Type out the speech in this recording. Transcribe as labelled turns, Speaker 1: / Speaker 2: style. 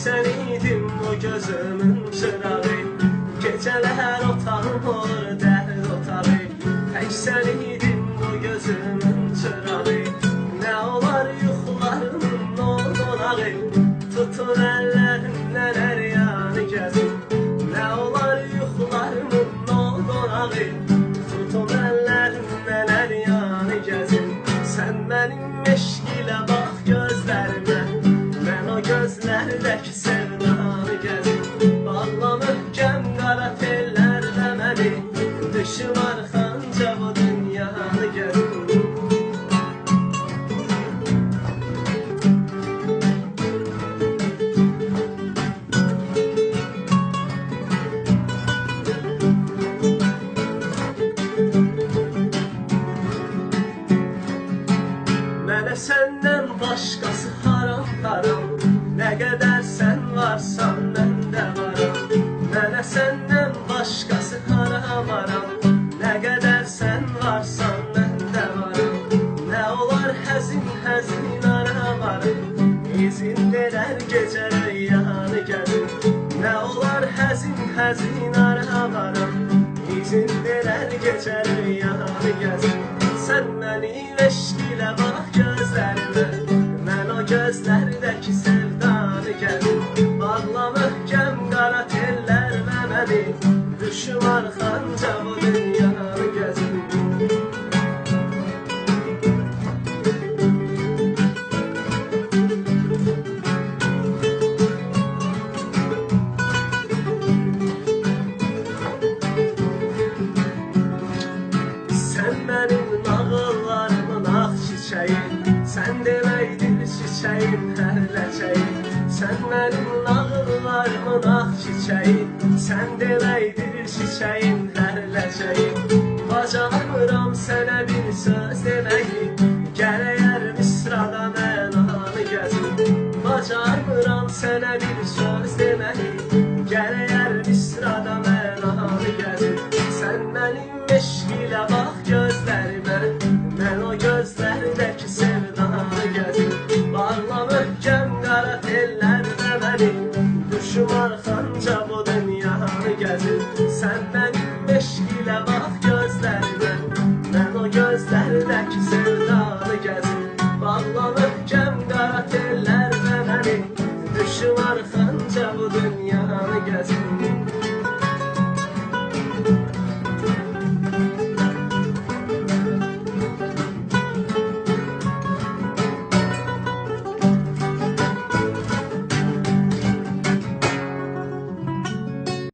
Speaker 1: sen idin o gözümün çırağı. Geceler otağım olur dert otağı. Tek sen idin o gözümün çırağı. Ne olar yuxularımın o donağı. Tutun ellerinden her yanı gezin. Ne olar yuxularımın o donağı. Tutun ellerinden her yanı gezin. Sen benim eşk ile bak gözlerime. Ben o gözlerdeki sevdanı gezin. Bağla möhkem qara tellərlə məni. Düşüm arxanca bu dünyanı gezin. Mənə səndən başqası haram haram. Nə qədər sən varsan məndə varam. Mənə səndən başqası haram haram. Nə qədər sən varsan məndə varam. Nə olar həzin həzin aramarım. İzin verər gecə rüyanı gəzin. Nə olar həzin həzin aramarım. İzin verər gecə rüyanı gəzin. Sən məni eşq ilə bax gözlərimə. Mən o gözlərdəki sevdanı gəzin. Bağla möhkəm qara tellərlə məni. Düşüm arxanca bu dünyanı gəzin. Sən mənim nağıllarımın ağ çiçəyi. Sən deməkdir çiçəyin hər ləçəyi. Sən mənim nağıllarımın ağ çiçəyi. Sən deməkdir çiçəyin hər ləçəyi. Bacarmıram sənə bir söz deməyi. Gərəyər misrada mənanı gəzin. Bacarmıram sənə bir söz deməyi. Gərəyər misrada mənanı gəzin. Sən mənim eşq ilə bax gözlərimə. Mən o gözlərdəki sevdanı gəzin. Bağla möhkəm qara tellərlə məni. Düşüm arxanca bu dünyanı gəzin. Sən mənim eşq ilə bax gözlərimə. Mən o gözlərdəki sevdanı gəzin. Bağla möhkəm qara tellərlə məni. Düşüm arxanca bu dünyanı gəzin.